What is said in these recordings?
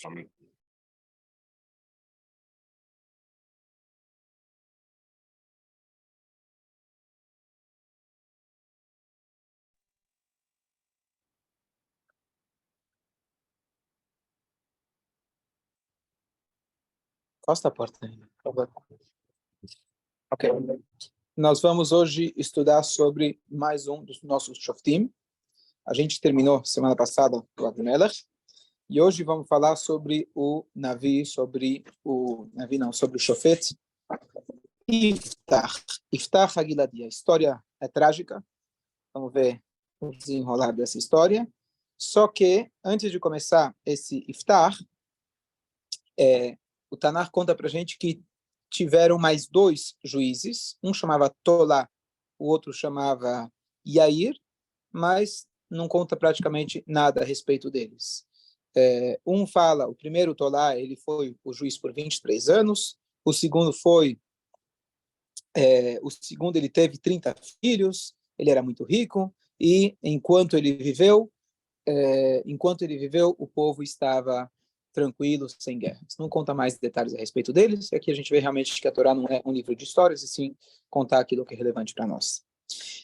Amém. Costa a porta aí, por favor. Ok. Nós vamos hoje estudar sobre mais um dos nossos Shoftim. A gente terminou semana passada o Avimelech. E hoje vamos falar sobre o Navi, sobre o Shofet Iftach. Iftach Hagiladi. A história é trágica. Vamos ver o desenrolar dessa história. Só que, antes de começar esse Iftach, o Tanakh conta para a gente que tiveram mais dois juízes. Um chamava Tolá, o outro chamava Yair, mas não conta praticamente nada a respeito deles. Um fala, o primeiro Tolá, ele foi o juiz por 23 anos, o segundo ele teve 30 filhos, ele era muito rico, e enquanto ele viveu, o povo estava tranquilo, sem guerras. Não conta mais detalhes a respeito deles, e aqui a gente vê realmente que a Torá não é um livro de histórias, e sim contar aquilo que é relevante para nós.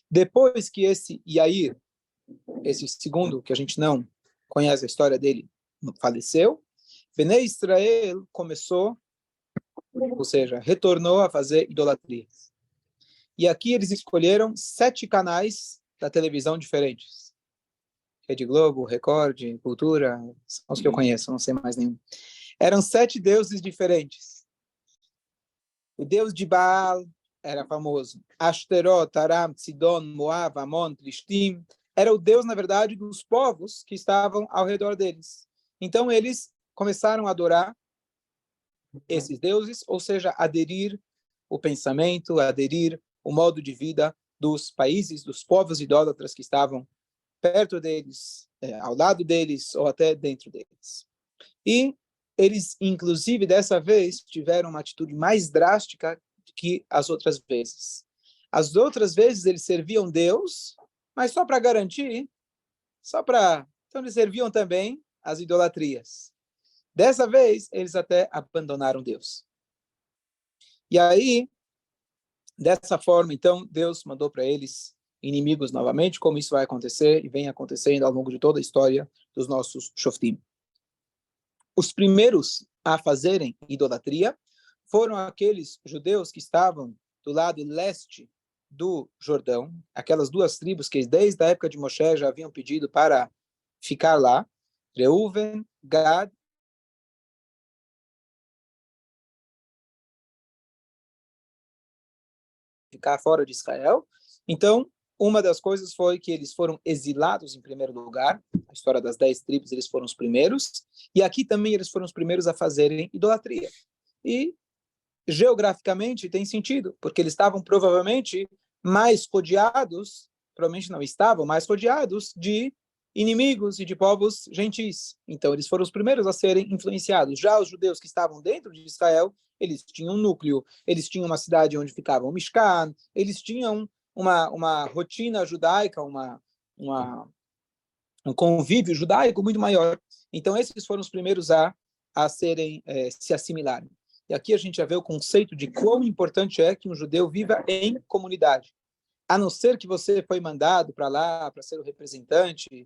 Depois que esse Yair, esse segundo, que a gente não conhece a história dele, faleceu, Bnei Israel começou, ou seja, retornou a fazer idolatria. E aqui eles escolheram 7 canais da televisão diferentes. Rede Globo, Record, Cultura, são os que eu conheço, não sei mais nenhum. Eram 7 deuses diferentes. O deus de Baal era famoso. Ashterot, Aram, Sidon, Moab, Amon, Plishtim. Era o deus, na verdade, dos povos que estavam ao redor deles. Então, eles começaram a adorar esses deuses, ou seja, aderir o pensamento, aderir o modo de vida dos países, dos povos idólatras que estavam perto deles, ao lado deles ou até dentro deles. E eles, inclusive, dessa vez, tiveram uma atitude mais drástica que as outras vezes. As outras vezes eles serviam Deus, mas só para garantir, então eles serviam também as idolatrias. Dessa vez, eles até abandonaram Deus. E aí, dessa forma, então, Deus mandou para eles inimigos novamente, como isso vai acontecer e vem acontecendo ao longo de toda a história dos nossos Shoftim. Os primeiros a fazerem idolatria foram aqueles judeus que estavam do lado leste do Jordão, aquelas 2 tribos que desde a época de Moshe já haviam pedido para ficar lá, Reuven, Gad, ficar fora de Israel. Então, uma das coisas foi que eles foram exilados em primeiro lugar. A história das 10 tribos, eles foram os primeiros. E aqui também eles foram os primeiros a fazerem idolatria. E, geograficamente, tem sentido, porque eles estavam provavelmente mais rodeados, provavelmente não estavam, mais rodeados de inimigos e de povos gentis. Então, eles foram os primeiros a serem influenciados. Já os judeus que estavam dentro de Israel, eles tinham um núcleo, eles tinham uma cidade onde ficava o Mishkan, eles tinham uma rotina judaica, um convívio judaico muito maior. Então, esses foram os primeiros a serem, se assimilarem. E aqui a gente já vê o conceito de quão importante é que um judeu viva em comunidade. A não ser que você foi mandado para lá para ser o representante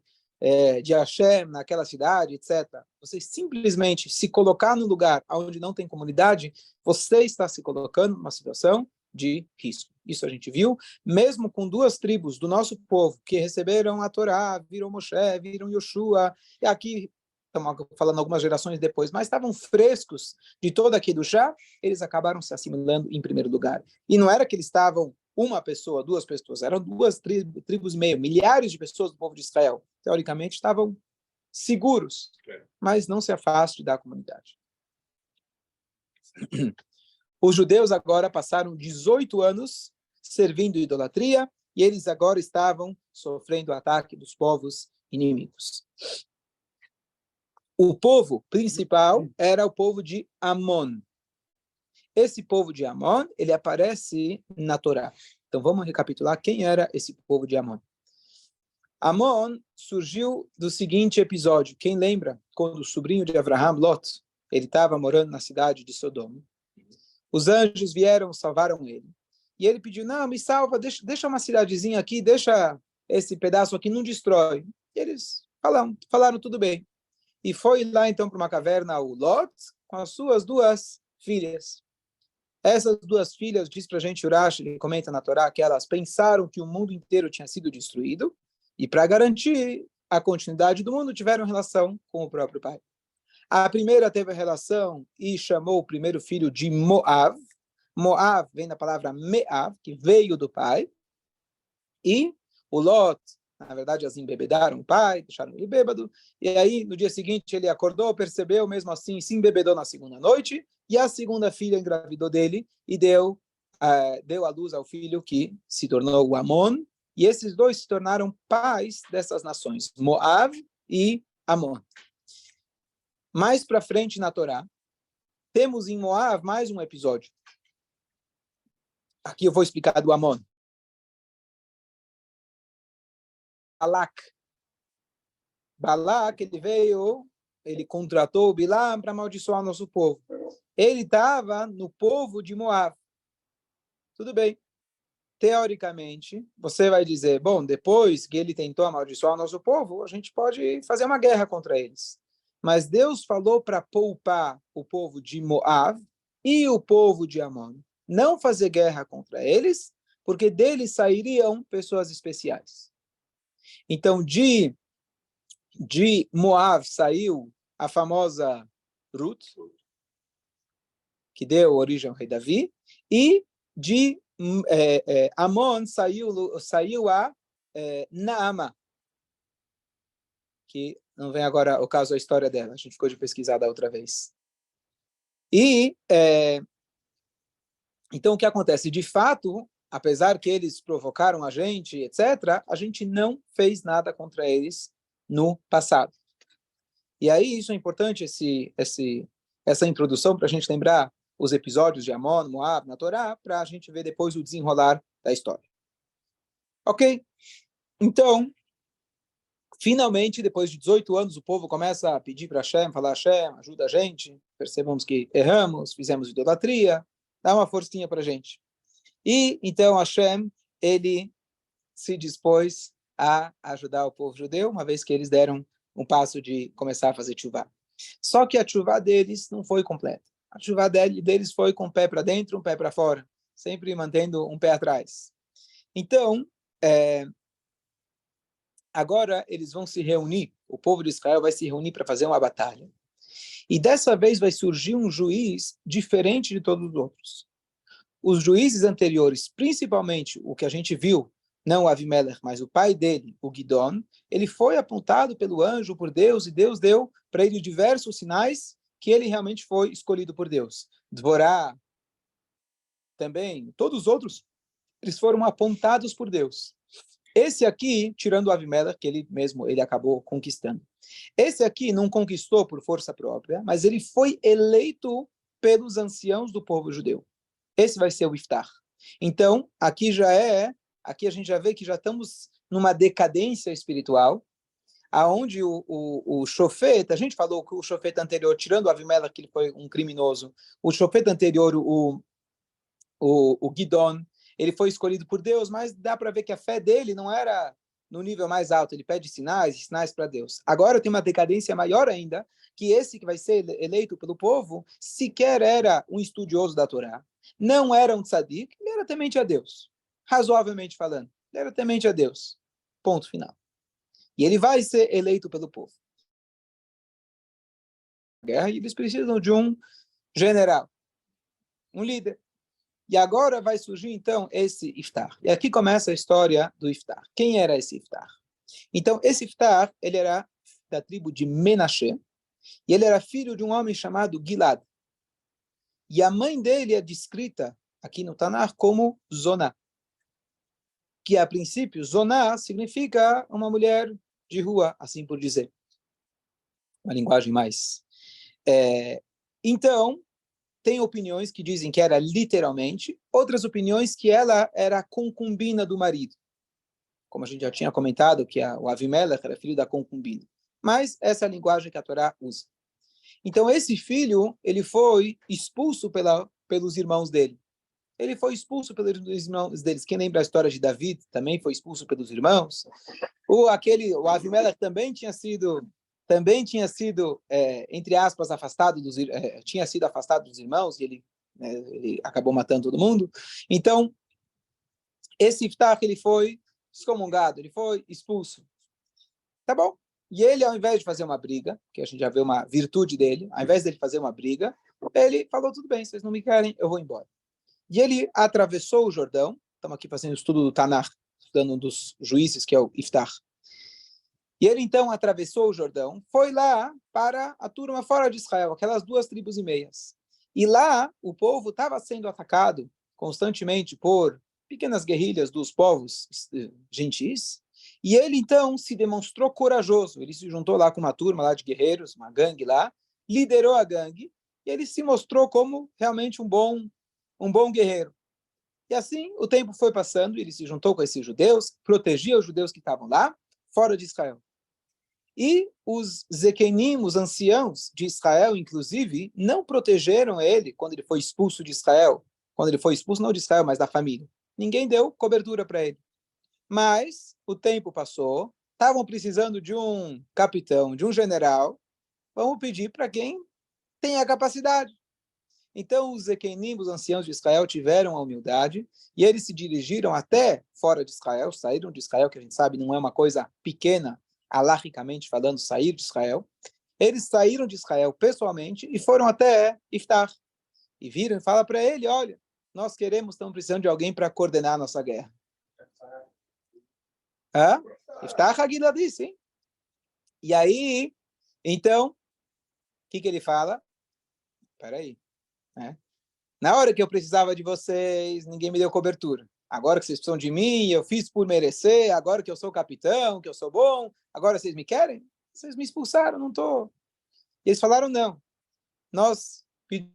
de Hashem naquela cidade, etc. Você simplesmente se colocar num lugar onde não tem comunidade, você está se colocando numa situação de risco. Isso a gente viu, mesmo com 2 tribos do nosso povo que receberam a Torá, viram Moshe, viram Yoshua, e aqui estamos falando algumas gerações depois, mas estavam frescos de todo aquele chá, eles acabaram se assimilando em primeiro lugar. E não era que eles estavam uma pessoa, 2 pessoas, eram 2 tribos e meio, milhares de pessoas do povo de Israel. Teoricamente estavam seguros, mas não se afaste da comunidade. Os judeus agora passaram 18 anos servindo idolatria e eles agora estavam sofrendo o ataque dos povos inimigos. O povo principal era o povo de Amon. Esse povo de Amon, ele aparece na Torá. Então vamos recapitular quem era esse povo de Amon. Amon surgiu do seguinte episódio. Quem lembra quando o sobrinho de Abraham, Lot, ele estava morando na cidade de Sodoma, os anjos vieram, salvaram ele. E ele pediu, não, me salva, deixa uma cidadezinha aqui, deixa esse pedaço aqui, não destrói. E eles falaram tudo bem. E foi lá então para uma caverna o Lot com as suas duas filhas. Essas duas filhas, diz para a gente Urash, ele comenta na Torá, que elas pensaram que o mundo inteiro tinha sido destruído e para garantir a continuidade do mundo tiveram relação com o próprio pai. A primeira teve a relação e chamou o primeiro filho de Moav. Moav vem da palavra Meav, que veio do pai. E o Lot, na verdade, elas embebedaram o pai, deixaram ele bêbado. E aí, no dia seguinte, ele acordou, percebeu, mesmo assim, se embebedou na segunda noite. E a segunda filha engravidou dele e deu à luz ao filho que se tornou o Amon. E esses dois se tornaram pais dessas nações, Moav e Amon. Mais para frente na Torá, temos em Moav mais um episódio. Aqui eu vou explicar do Amon. Balak, ele contratou o Bilam para amaldiçoar o nosso povo. Ele estava no povo de Moav. Tudo bem. Teoricamente, você vai dizer, bom, depois que ele tentou amaldiçoar o nosso povo, a gente pode fazer uma guerra contra eles. Mas Deus falou para poupar o povo de Moav e o povo de Amon. Não fazer guerra contra eles, porque deles sairiam pessoas especiais. Então, de Moav saiu a famosa Ruth, que deu origem ao rei Davi, e de Amon saiu a Naama, que não vem agora o caso, a história dela, a gente ficou de pesquisar da outra vez. E, então, o que acontece? De fato, apesar que eles provocaram a gente, etc., a gente não fez nada contra eles no passado. E aí, isso é importante, essa introdução, para a gente lembrar os episódios de Amon, Moab, na Torá, para a gente ver depois o desenrolar da história. Ok? Então, finalmente, depois de 18 anos, o povo começa a pedir para Hashem, falar, Hashem, ajuda a gente, percebamos que erramos, fizemos idolatria, dá uma forcinha para a gente. E, então, Hashem, ele se dispôs a ajudar o povo judeu, uma vez que eles deram um passo de começar a fazer tchuvá. Só que a tchuvá deles não foi completa. A tchuvá deles foi com um pé para dentro, um pé para fora, sempre mantendo um pé atrás. Então, agora eles vão se reunir, o povo de Israel vai se reunir para fazer uma batalha. E dessa vez vai surgir um juiz diferente de todos os outros. Os juízes anteriores, principalmente o que a gente viu, não o Avimelech, mas o pai dele, o Gidon, ele foi apontado pelo anjo, por Deus, e Deus deu para ele diversos sinais que ele realmente foi escolhido por Deus. Dvorá, também, todos os outros, eles foram apontados por Deus. Esse aqui, tirando o Avimelech, que ele acabou conquistando. Esse aqui não conquistou por força própria, mas ele foi eleito pelos anciãos do povo judeu. Esse vai ser o Iftar. Então, aqui a gente já vê que já estamos numa decadência espiritual, aonde o Shofet, a gente falou que o Shofet anterior, tirando o Avimelech, que ele foi um criminoso, o Shofet anterior, o Gidon, ele foi escolhido por Deus, mas dá para ver que a fé dele não era no nível mais alto, ele pede sinais para Deus. Agora tem uma decadência maior ainda, que esse que vai ser eleito pelo povo, sequer era um estudioso da Torá, não era um tzadik, ele era temente a Deus, razoavelmente falando, ele era temente a Deus, ponto final. E ele vai ser eleito pelo povo. Guerra, e eles precisam de um general, um líder. E agora vai surgir, então, esse Iftar. E aqui começa a história do Iftar. Quem era esse Iftar? Então, esse Iftar, ele era da tribo de Menashe, e ele era filho de um homem chamado Gilad. E a mãe dele é descrita aqui no Tanar como Zoná, que a princípio, Zoná significa uma mulher de rua, assim por dizer. Uma linguagem mais... Então, tem opiniões que dizem que era literalmente, outras opiniões que ela era a concubina do marido. Como a gente já tinha comentado, que o Avimelech era filho da concubina. Mas essa é a linguagem que a Torá usa. Então, esse filho, ele foi expulso pelos irmãos dele. Ele foi expulso pelos irmãos deles. Quem lembra a história de David também foi expulso pelos irmãos. O Avimelech também tinha sido entre aspas, tinha sido afastado dos irmãos, e ele acabou matando todo mundo. Então, esse Iftach, ele foi excomungado, ele foi expulso. Tá bom? E ele, ao invés de fazer uma briga, que a gente já vê uma virtude dele, ao invés dele fazer uma briga, ele falou, tudo bem, vocês não me querem, eu vou embora. E ele atravessou o Jordão, estamos aqui fazendo o estudo do Tanakh, estudando um dos juízes, que é o Iftach. E ele, então, atravessou o Jordão, foi lá para a turma fora de Israel, aquelas 2,5 tribos. E lá, o povo estava sendo atacado constantemente por pequenas guerrilhas dos povos gentis, e ele, então, se demonstrou corajoso. Ele se juntou lá com uma turma lá de guerreiros, uma gangue lá, liderou a gangue, e ele se mostrou como realmente um bom guerreiro. E assim, o tempo foi passando, ele se juntou com esses judeus, protegia os judeus que estavam lá, fora de Israel. E os Zekenim, os anciãos de Israel, inclusive, não protegeram ele quando ele foi expulso de Israel. Quando ele foi expulso, não de Israel, mas da família. Ninguém deu cobertura para ele. Mas o tempo passou, estavam precisando de um capitão, de um general. Vamos pedir para quem tem a capacidade. Então, os Zekenim, os anciãos de Israel, tiveram a humildade e eles se dirigiram até fora de Israel, saíram de Israel, que a gente sabe não é uma coisa pequena, alahicamente falando, sair de Israel. Eles saíram de Israel pessoalmente e foram até Iftach. E viram e falaram para ele, olha, nós estamos precisando de alguém para coordenar a nossa guerra. Iftach Hagila disse, hein? E aí, então, o que ele fala? Espera aí. Na hora que eu precisava de vocês, ninguém me deu cobertura. Agora que vocês precisam de mim, eu fiz por merecer, agora que eu sou capitão, que eu sou bom, agora vocês me querem? Vocês me expulsaram, não estou. E eles falaram, não. Nós pedimos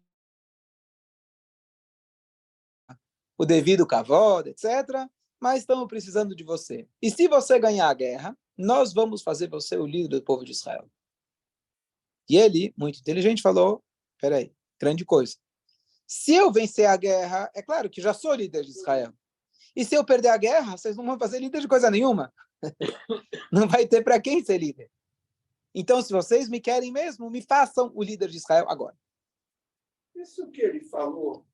o devido kavod, etc., mas estamos precisando de você. E se você ganhar a guerra, nós vamos fazer você o líder do povo de Israel. E ele, muito inteligente, falou, peraí, grande coisa. Se eu vencer a guerra, é claro que já sou líder de Israel. E se eu perder a guerra, vocês não vão fazer líder de coisa nenhuma. Não vai ter para quem ser líder. Então, se vocês me querem mesmo, me façam o líder de Israel agora. Isso que ele falou,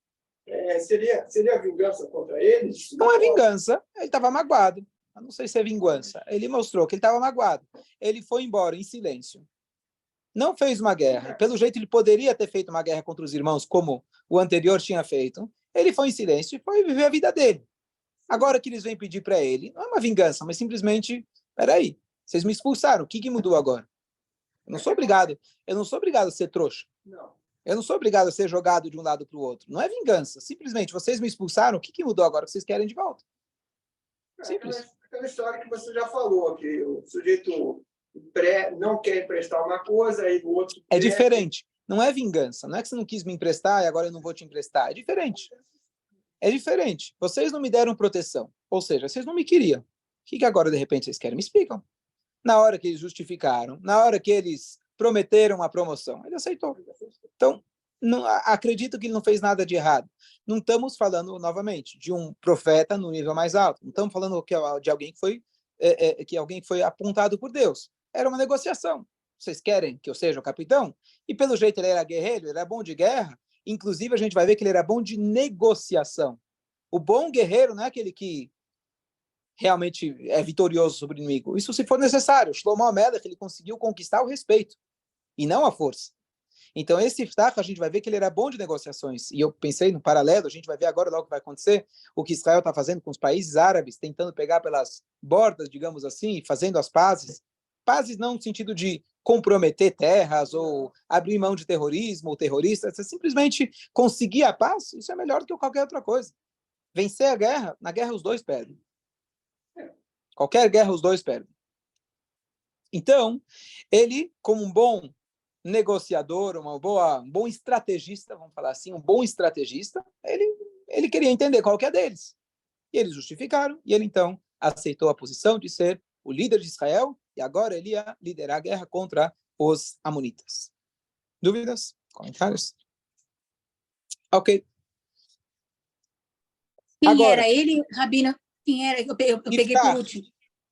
seria vingança contra eles? Não é vingança, ele estava magoado. Eu não sei se é vingança. Ele mostrou que ele estava magoado. Ele foi embora em silêncio. Não fez uma guerra. Pelo jeito, ele poderia ter feito uma guerra contra os irmãos, como o anterior tinha feito. Ele foi em silêncio e foi viver a vida dele. Agora que eles vêm pedir para ele, não é uma vingança, mas simplesmente, peraí, vocês me expulsaram, o que mudou agora? Eu não sou obrigado a ser trouxa. Não. Eu não sou obrigado a ser jogado de um lado para o outro. Não é vingança, simplesmente, vocês me expulsaram, o que mudou agora que vocês querem de volta? Simples. Aquela história que você já falou, que o sujeito não quer emprestar uma coisa, aí o outro... É diferente, não é vingança, não é que você não quis me emprestar e agora eu não vou te emprestar, é diferente. É diferente. Vocês não me deram proteção. Ou seja, vocês não me queriam. O que agora, de repente, vocês querem? Me explicam. Na hora que eles justificaram, na hora que eles prometeram a promoção, ele aceitou. Então, não, acredito que ele não fez nada de errado. Não estamos falando, novamente, de um profeta no nível mais alto. Não estamos falando de alguém que alguém foi apontado por Deus. Era uma negociação. Vocês querem que eu seja o capitão? E, pelo jeito, ele era guerreiro, ele era bom de guerra. Inclusive, a gente vai ver que ele era bom de negociação. O bom guerreiro não é aquele que realmente é vitorioso sobre o inimigo. Isso se for necessário. Shlomo Amelech, ele conseguiu conquistar o respeito e não a força. Então, esse Iftach, a gente vai ver que ele era bom de negociações. E eu pensei no paralelo, a gente vai ver agora logo o que vai acontecer, o que Israel está fazendo com os países árabes, tentando pegar pelas bordas, digamos assim, fazendo as pazes. Pazes não no sentido de comprometer terras ou abrir mão de terrorismo ou terroristas, é simplesmente conseguir a paz, isso é melhor do que qualquer outra coisa. Vencer a guerra, na guerra os dois perdem. Qualquer guerra os dois perdem. Então, ele, como um bom negociador, um bom estrategista, vamos falar assim, um bom estrategista, ele queria entender qual que é deles. E eles justificaram, e ele então aceitou a posição de ser o líder de Israel, e agora ele ia liderar a guerra contra os amonitas. Dúvidas? Comentários? Ok. Quem Agora, era ele, Rabino? Quem era? Eu peguei por último.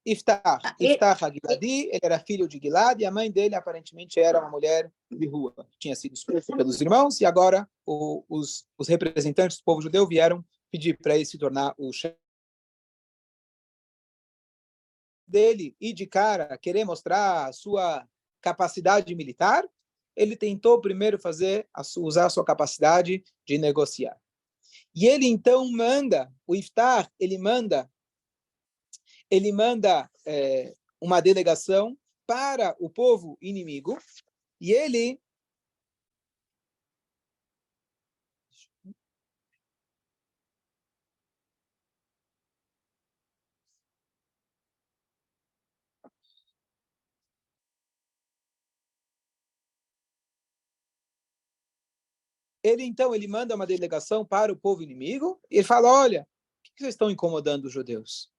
Iftach HaGiladi, ele era filho de Gilad, e a mãe dele aparentemente era uma mulher de rua. Tinha sido expulso pelos irmãos, e agora os representantes do povo judeu vieram pedir para ele se tornar o chefe dele, e de cara, querer mostrar a sua capacidade militar. Ele tentou primeiro usar a sua capacidade de negociar. E ele então manda, o Iftach, ele manda uma delegação para o povo inimigo, e ele manda uma delegação para o povo inimigo, e ele fala, olha, por que vocês estão incomodando os judeus?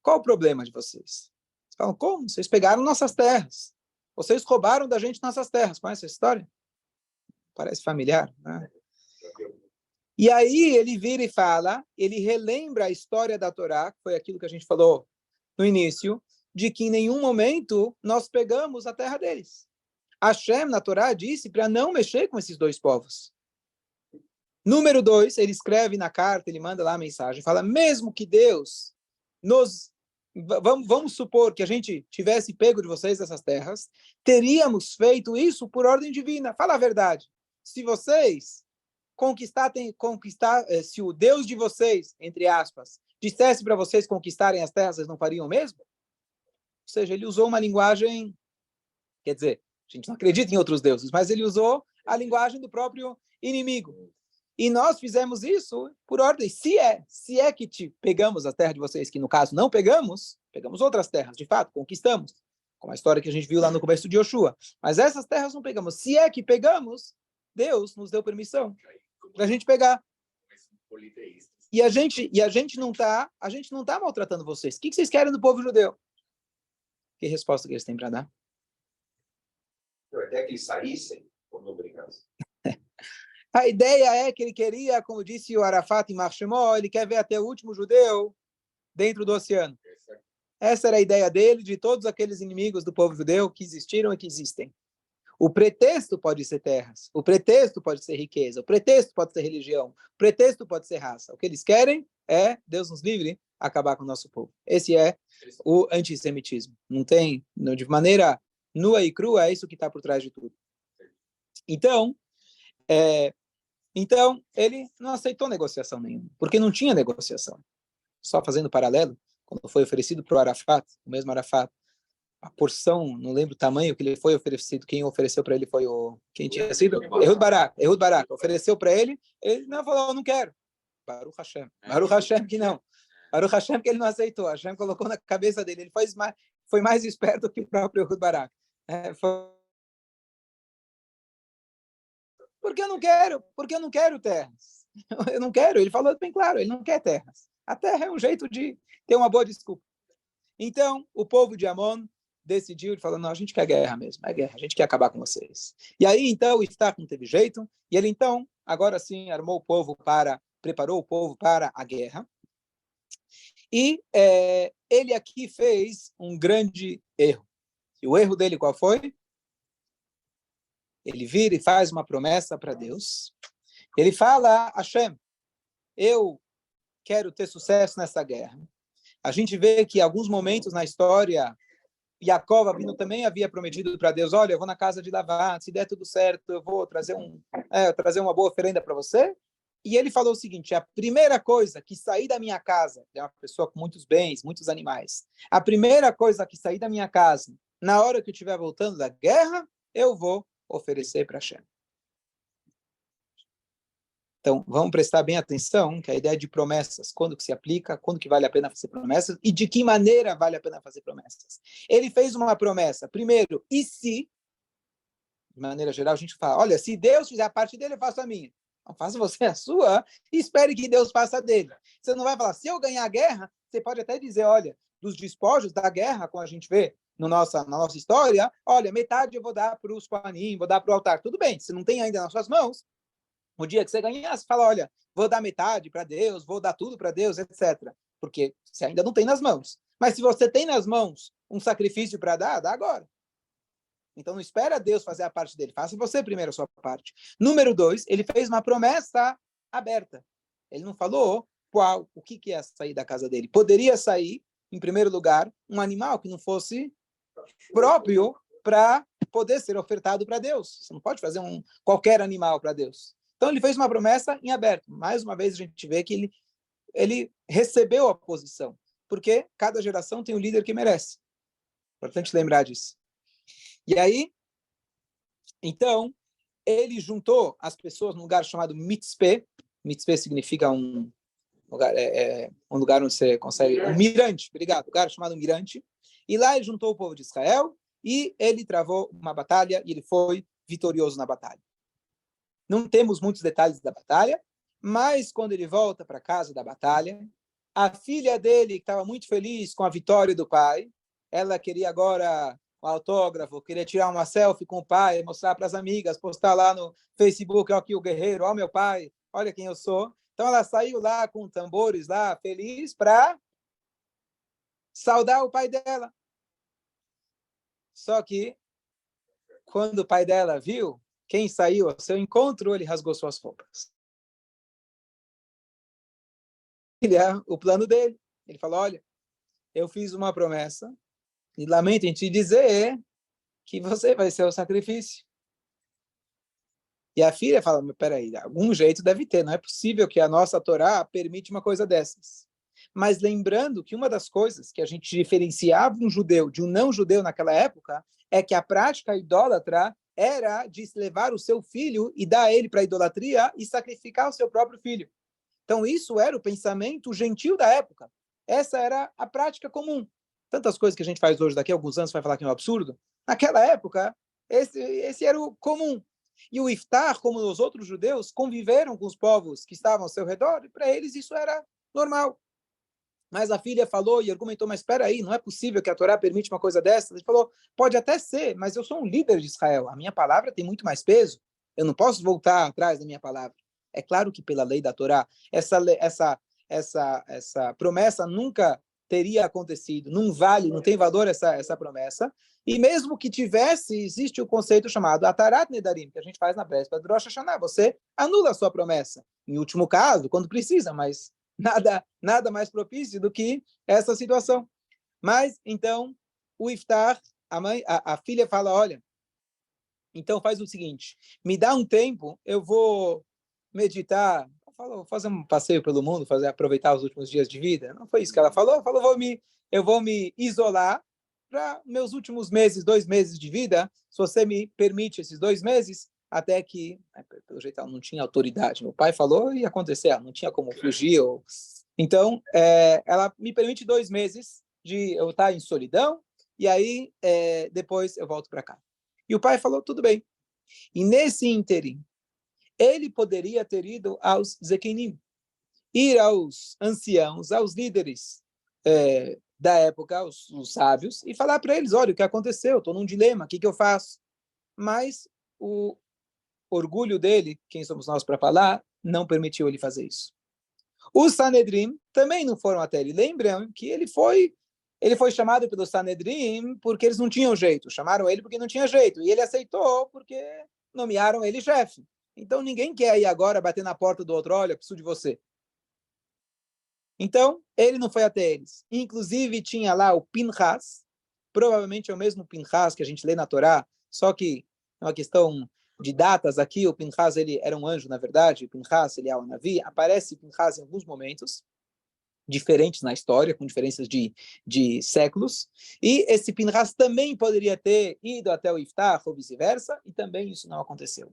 Qual o problema de vocês? Eles falam, como? Vocês pegaram nossas terras. Vocês roubaram da gente nossas terras. Conhece essa história? Parece familiar, né? E aí ele vira e fala, ele relembra a história da Torá, que foi aquilo que a gente falou no início, de que em nenhum momento nós pegamos a terra deles. Hashem, na Torá, disse para não mexer com esses dois povos. Número 2, ele escreve na carta, ele manda lá a mensagem, fala, mesmo que Deus vamos supor que a gente tivesse pego de vocês essas terras, teríamos feito isso por ordem divina. Fala a verdade. Se vocês se o Deus de vocês, entre aspas, dissesse para vocês conquistarem as terras, vocês não fariam mesmo? Ou seja, ele usou uma linguagem, quer dizer, a gente não acredita em outros deuses, mas ele usou a linguagem do próprio inimigo. E nós fizemos isso por ordem. Se é que pegamos a terra de vocês, que no caso não pegamos outras terras, de fato, conquistamos, como a história que a gente viu lá no começo de Yoshua. Mas essas terras não pegamos. Se é que pegamos, Deus nos deu permissão para a gente pegar. E a gente não tá maltratando vocês. O que vocês querem do povo judeu? Que resposta que eles têm para dar? Até que eles saíssem, ou não brigassem. A ideia é que ele queria, como disse o Arafat em Mar Shemó, ele quer ver até o último judeu dentro do oceano. Essa era a ideia dele, de todos aqueles inimigos do povo judeu que existiram e que existem. O pretexto pode ser terras, o pretexto pode ser riqueza, o pretexto pode ser religião, o pretexto pode ser raça. O que eles querem é, Deus nos livre, acabar com o nosso povo. Esse é o antissemitismo. Não tem, de maneira nua e crua, é isso que está por trás de tudo. Então, ele não aceitou negociação nenhuma, porque não tinha negociação. Só fazendo paralelo, quando foi oferecido para o Arafat, o mesmo Arafat, a porção, não lembro o tamanho que ele foi oferecido, quem ofereceu para ele foi quem tinha sido? Ehud Barak, ofereceu para ele não falou, eu não quero. Baruch Hashem que não. Baruch Hashem que ele não aceitou, Hashem colocou na cabeça dele, ele foi mais esperto que o próprio Ehud Barak. Porque eu não quero terras. Eu não quero, ele falou bem claro, ele não quer terras. A terra é um jeito de ter uma boa desculpa. Então, o povo de Amon decidiu, ele falou, não, a gente quer guerra mesmo, é guerra, a gente quer acabar com vocês. E aí, então, o Iftach não teve jeito, e ele, então, agora sim, preparou o povo para a guerra. E ele aqui fez um grande erro. E o erro dele qual foi? Ele vira e faz uma promessa para Deus. Ele fala, Hashem, eu quero ter sucesso nessa guerra. A gente vê que em alguns momentos na história, Jacob Avinu também havia prometido para Deus, olha, eu vou na casa de Lavan, se der tudo certo, eu vou trazer uma boa oferenda para você. E ele falou o seguinte, a primeira coisa que sair da minha casa, é uma pessoa com muitos bens, muitos animais, a primeira coisa que sair da minha casa, na hora que eu estiver voltando da guerra, eu vou oferecer para Hashem. Então, vamos prestar bem atenção que a ideia de promessas, quando que se aplica, quando que vale a pena fazer promessas e de que maneira vale a pena fazer promessas. Ele fez uma promessa, primeiro, e se, de maneira geral, a gente fala, olha, se Deus fizer a parte dele, eu faço a minha. Não, faça você a sua e espere que Deus faça a dele. Você não vai falar, se eu ganhar a guerra, você pode até dizer, olha, dos despojos da guerra, como a gente vê na nossa história, olha, metade eu vou dar para os Kohanim, vou dar para o altar. Tudo bem, se não tem ainda nas suas mãos, o dia que você ganhar, você fala, olha, vou dar metade para Deus, vou dar tudo para Deus, etc. Porque você ainda não tem nas mãos. Mas se você tem nas mãos um sacrifício para dar, dá agora. Então não espera Deus fazer a parte dele, faça você primeiro a sua parte. Número 2, ele fez uma promessa aberta. Ele não falou o que ia sair da casa dele. Poderia sair, em primeiro lugar, um animal que não fosse próprio para poder ser ofertado para Deus. Você não pode fazer qualquer animal para Deus. Então ele fez uma promessa em aberto. Mais uma vez a gente vê que ele recebeu a posição, porque cada geração tem o líder que merece. Importante lembrar disso. E aí, então, ele juntou as pessoas num lugar chamado Mitzpeh. Mitzpeh significa um lugar onde você consegue... Um mirante, obrigado. Um lugar chamado Mirante. E lá ele juntou o povo de Israel e ele travou uma batalha e ele foi vitorioso na batalha. Não temos muitos detalhes da batalha, mas quando ele volta para casa da batalha, a filha dele, que estava muito feliz com a vitória do pai, ela queria agora um autógrafo, queria tirar uma selfie com o pai, mostrar para as amigas, postar lá no Facebook, ó aqui o guerreiro, ó meu pai, olha quem eu sou. Então ela saiu lá com tambores lá, feliz, para saudar o pai dela. Só que, quando o pai dela viu quem saiu ao seu encontro, ele rasgou suas roupas. O plano dele. Ele falou, olha, eu fiz uma promessa e lamento em te dizer que você vai ser o sacrifício. E a filha fala, mas peraí, algum jeito deve ter, não é possível que a nossa Torá permite uma coisa dessas. Mas lembrando que uma das coisas que a gente diferenciava um judeu de um não-judeu naquela época é que a prática idólatra era de levar o seu filho e dar ele para a idolatria e sacrificar o seu próprio filho. Então isso era o pensamento gentil da época. Essa era a prática comum. Tantas coisas que a gente faz hoje, daqui a alguns anos vai falar que é um absurdo. Naquela época, esse era o comum. E o Iftar, como os outros judeus, conviveram com os povos que estavam ao seu redor, e para eles isso era normal. Mas a filha falou e argumentou, mas espera aí, não é possível que a Torá permite uma coisa dessa. Ele falou, pode até ser, mas eu sou um líder de Israel, a minha palavra tem muito mais peso, eu não posso voltar atrás da minha palavra. É claro que pela lei da Torá, essa promessa nunca teria acontecido, não vale, não tem valor essa promessa, e mesmo que tivesse, existe o conceito chamado Atarat Nedarim, que a gente faz na véspera do Rosh Hashanah, você anula a sua promessa, em último caso, quando precisa, mas nada mais propício do que essa situação. Mas, então, o Iftar, a filha fala, olha, então faz o seguinte, me dá um tempo, eu vou meditar, vou fazer um passeio pelo mundo, aproveitar os últimos dias de vida. Não foi isso que ela falou, eu vou me isolar para meus últimos meses, 2 meses de vida, se você me permite esses 2 meses, até que, pelo jeito, ela não tinha autoridade. Meu pai falou e acontecer, ela não tinha como fugir. Então, ela me permite 2 meses de eu estar em solidão, e aí depois eu volto para cá. E o pai falou, tudo bem. E nesse ínterim, ele poderia ter ido aos Zekinim, ir aos anciãos, aos líderes da época, os sábios, e falar para eles, olha, o que aconteceu? Estou num dilema, o que eu faço? Mas o orgulho dele, quem somos nós para falar, não permitiu ele fazer isso. Os Sanedrim também não foram até ele. Lembram que ele foi chamado pelo Sanedrim porque eles não tinham jeito. Chamaram ele porque não tinha jeito. E ele aceitou porque nomearam ele chefe. Então ninguém quer ir agora bater na porta do outro, olha, preciso de você. Então, ele não foi até eles. Inclusive, tinha lá o Pinchas, provavelmente é o mesmo Pinchas que a gente lê na Torá, só que é uma questão de datas aqui, o Pinchas ele era um anjo, na verdade, o Pinchas ele é o Navi, aparece Pinchas em alguns momentos, diferentes na história, com diferenças de séculos, e esse Pinchas também poderia ter ido até o Iftar, ou vice-versa, e também isso não aconteceu.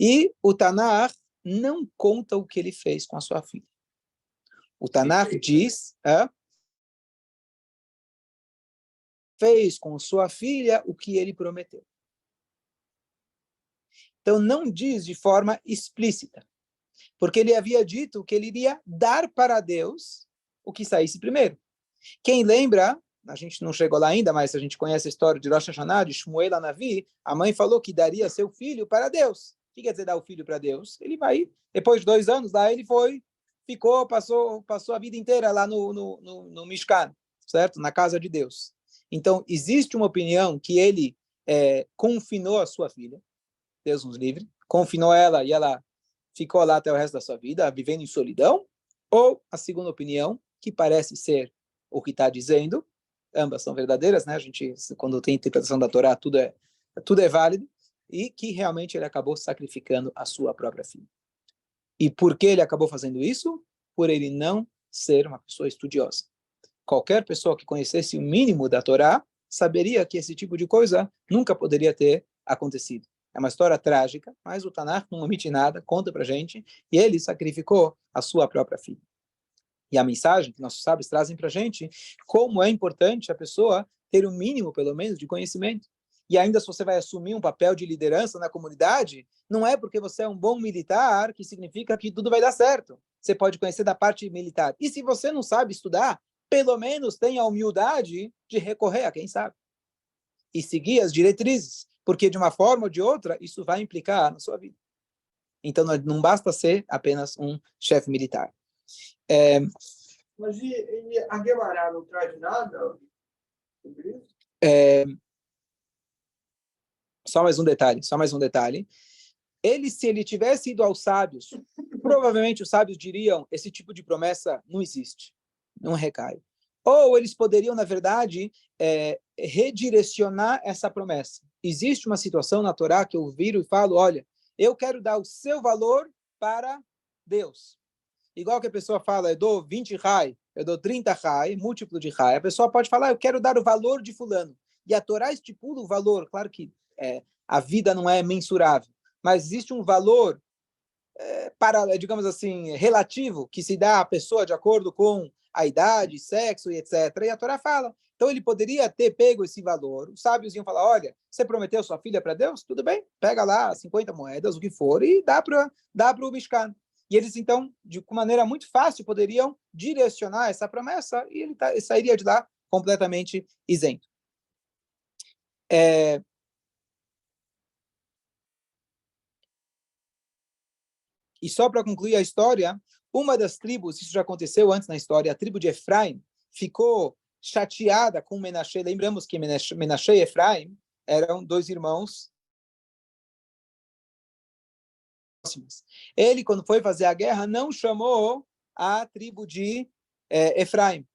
E o Tanar não conta o que ele fez com a sua filha. O Tanar diz, fez com sua filha o que ele prometeu. Então, não diz de forma explícita, porque ele havia dito que ele iria dar para Deus o que saísse primeiro. Quem lembra, a gente não chegou lá ainda, mas a gente conhece a história de Rosh Hashanah, de Shmuel Hanavi, a mãe falou que daria seu filho para Deus. O que quer dizer dar o filho para Deus? Ele vai, depois de 2 anos, lá ele passou a vida inteira lá no Mishkan, certo? Na casa de Deus. Então, existe uma opinião que ele confinou a sua filha, Deus nos livre, confinou ela e ela ficou lá até o resto da sua vida, vivendo em solidão, ou a segunda opinião, que parece ser o que está dizendo, ambas são verdadeiras, né? A gente, quando tem interpretação da Torá, tudo é válido, e que realmente ele acabou sacrificando a sua própria filha. E por que ele acabou fazendo isso? Por ele não ser uma pessoa estudiosa. Qualquer pessoa que conhecesse o mínimo da Torá saberia que esse tipo de coisa nunca poderia ter acontecido. É uma história trágica, mas o Tanakh não omite nada, conta pra gente, e ele sacrificou a sua própria filha. E a mensagem que nossos sábios trazem pra gente, como é importante a pessoa ter o mínimo, pelo menos, de conhecimento. E ainda se você vai assumir um papel de liderança na comunidade, não é porque você é um bom militar que significa que tudo vai dar certo. Você pode conhecer da parte militar. E se você não sabe estudar, pelo menos tenha a humildade de recorrer a quem sabe. E seguir as diretrizes. Porque de uma forma ou de outra, isso vai implicar na sua vida. Então não basta ser apenas um chefe militar. Mas a Guemará não traz nada sobre isso? Só mais um detalhe. Se ele tivesse ido aos sábios, provavelmente os sábios diriam, esse tipo de promessa não existe, não recai. Ou eles poderiam, na verdade, redirecionar essa promessa. Existe uma situação na Torá que eu viro e falo, olha, eu quero dar o seu valor para Deus. Igual que a pessoa fala, eu dou 20 rai, eu dou 30 rai, múltiplo de rai. A pessoa pode falar, eu quero dar o valor de fulano. E a Torá estipula o valor. Claro que a vida não é mensurável, mas existe um valor digamos assim, relativo, que se dá à pessoa de acordo com a idade, sexo e etc. E a Torá fala. Então ele poderia ter pego esse valor. Os sábios iam falar, olha, você prometeu sua filha para Deus? Tudo bem, pega lá 50 moedas, o que for, e dá para o Mishkan. E eles, então, de maneira muito fácil, poderiam direcionar essa promessa e ele sairia de lá completamente isento. E só para concluir a história, uma das tribos, isso já aconteceu antes na história, a tribo de Efraim, ficou chateada com Menashe. Lembramos que Menashe e Efraim eram 2 irmãos próximos. Ele, quando foi fazer a guerra, não chamou a tribo de Efraim.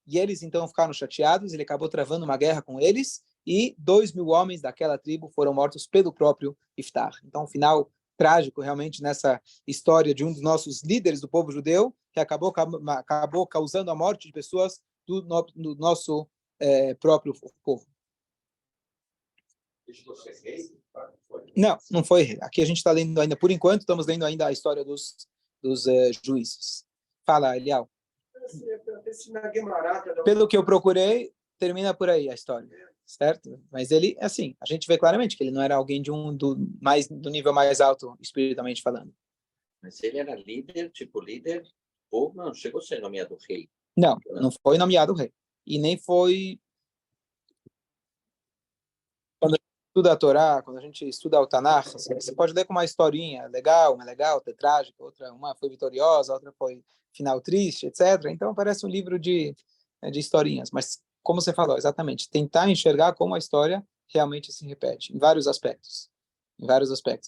E eles, então, ficaram chateados, ele acabou travando uma guerra com eles, e 2.000 homens daquela tribo foram mortos pelo próprio Iftar. Então, um final trágico, realmente, nessa história de um dos nossos líderes do povo judeu, que acabou causando a morte de pessoas do nosso próprio povo. Não foi rei. Aqui a gente está lendo ainda, por enquanto, estamos lendo ainda a história dos juízes. Fala, Elial. Pelo que eu procurei, termina por aí a história, certo? Mas ele, assim, a gente vê claramente que ele não era alguém do nível mais alto, espiritualmente falando. Mas ele era líder, ou não chegou a ser nomeado rei? Não foi nomeado rei. E nem foi... Quando a gente estuda a Torá, quando a gente estuda o Tanakh, você pode ler com uma historinha legal, outra trágica, uma foi vitoriosa, outra foi final triste, etc. Então parece um livro de historinhas, mas como você falou, exatamente, tentar enxergar como a história realmente se repete, em vários aspectos.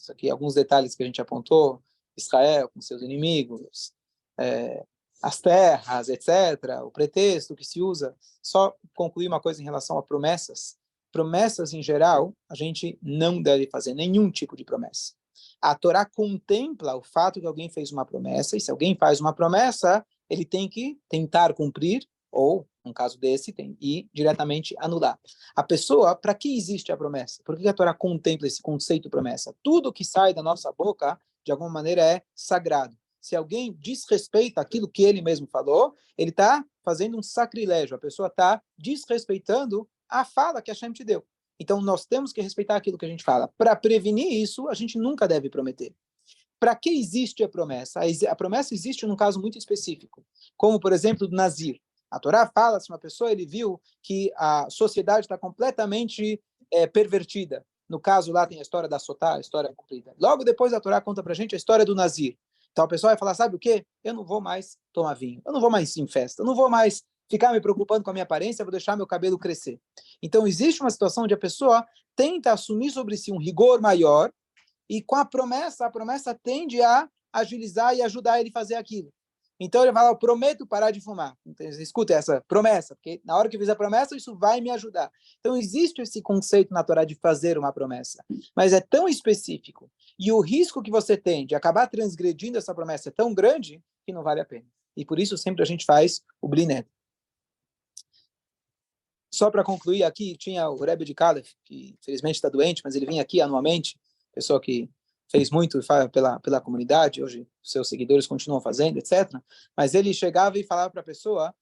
Aqui alguns detalhes que a gente apontou, Israel com seus inimigos, as terras, etc., o pretexto que se usa. Só concluir uma coisa em relação a promessas. Promessas, em geral, a gente não deve fazer nenhum tipo de promessa. A Torá contempla o fato que alguém fez uma promessa, e se alguém faz uma promessa, ele tem que tentar cumprir, ou, num caso desse, tem ir diretamente anular. A pessoa, para que existe a promessa? Por que a Torá contempla esse conceito de promessa? Tudo que sai da nossa boca, de alguma maneira, é sagrado. Se alguém desrespeita aquilo que ele mesmo falou, ele está fazendo um sacrilégio. A pessoa está desrespeitando a fala que Hashem te deu. Então, nós temos que respeitar aquilo que a gente fala. Para prevenir isso, a gente nunca deve prometer. Para que existe a promessa? A promessa existe num caso muito específico, como, por exemplo, do Nazir. A Torá fala, se uma pessoa ele viu que a sociedade está completamente pervertida. No caso, lá tem a história da Sotá, a história cumprida. Logo depois, a Torá conta para a gente a história do Nazir. Então, a pessoa vai falar, sabe o quê? Eu não vou mais tomar vinho, eu não vou mais ir em festa, eu não vou mais ficar me preocupando com a minha aparência, eu vou deixar meu cabelo crescer. Então, existe uma situação onde a pessoa tenta assumir sobre si um rigor maior e com a promessa tende a agilizar e ajudar ele a fazer aquilo. Então ele fala, eu prometo parar de fumar. Então, escuta essa promessa, porque na hora que eu fizer a promessa, isso vai me ajudar. Então existe esse conceito na Torá de fazer uma promessa, mas é tão específico, e o risco que você tem de acabar transgredindo essa promessa é tão grande, que não vale a pena. E por isso sempre a gente faz o Bli Neder. Só para concluir aqui, tinha o Rebbe de Calef, que infelizmente está doente, mas ele vinha aqui anualmente, pessoa que fez muito pela comunidade, hoje seus seguidores continuam fazendo, etc. Mas ele chegava e falava para a pessoa,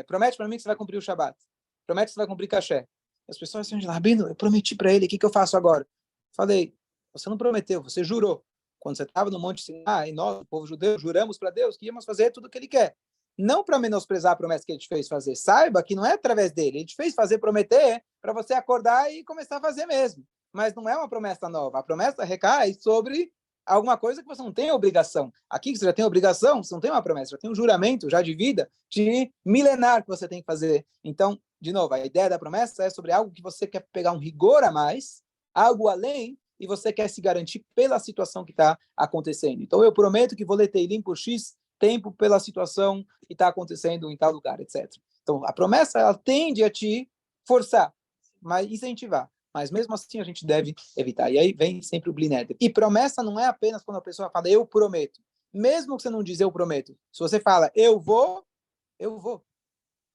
promete para mim que você vai cumprir o Shabat, promete que você vai cumprir Kasher. As pessoas assim, Rabino, eu prometi para ele, o que eu faço agora? Falei, você não prometeu, você jurou. Quando você estava no Monte Sinai, nós, o povo judeu, juramos para Deus que íamos fazer tudo o que ele quer. Não para menosprezar a promessa que ele te fez fazer. Saiba que não é através dele. Ele te fez fazer prometer para você acordar e começar a fazer mesmo. Mas não é uma promessa nova. A promessa recai sobre alguma coisa que você não tem obrigação. Aqui que você já tem obrigação, você não tem uma promessa, já tem um juramento já de vida, de milenar que você tem que fazer. Então, de novo, a ideia da promessa é sobre algo que você quer pegar um rigor a mais, algo além, e você quer se garantir pela situação que está acontecendo. Então, eu prometo que vou ler Teilim por X tempo pela situação que está acontecendo em tal lugar, etc. Então, a promessa, ela tende a te forçar, mas incentivar. Mas mesmo assim a gente deve evitar. E aí vem sempre o Bli Neder. E promessa não é apenas quando a pessoa fala, eu prometo. Mesmo que você não dizer eu prometo. Se você fala, eu vou.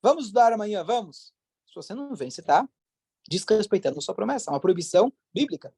Vamos estudar amanhã, vamos. Se você não vem, você está desrespeitando a sua promessa. É uma proibição bíblica.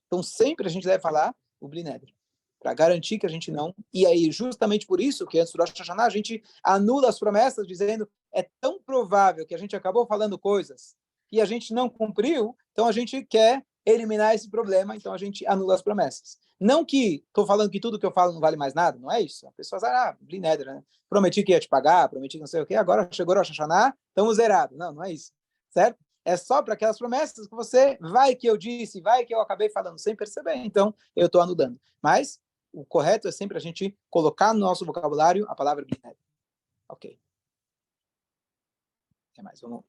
Então sempre a gente deve falar o Bli Neder, para garantir que a gente não... E aí, justamente por isso, que antes do Rosh Hashanah, a gente anula as promessas, dizendo, é tão provável que a gente acabou falando coisas e a gente não cumpriu, então a gente quer eliminar esse problema, então a gente anula as promessas. Não que estou falando que tudo que eu falo não vale mais nada, não é isso. A pessoa diz, Bli Neder, né? Prometi que ia te pagar, prometi que não sei o quê, agora chegou o Rosh Hashanah, estamos zerados. Não, não é isso, certo? É só para aquelas promessas que você, vai que eu disse, vai que eu acabei falando sem perceber, então eu estou anulando. Mas o correto é sempre a gente colocar no nosso vocabulário a palavra Bli Neder. Ok. O que mais? Vamos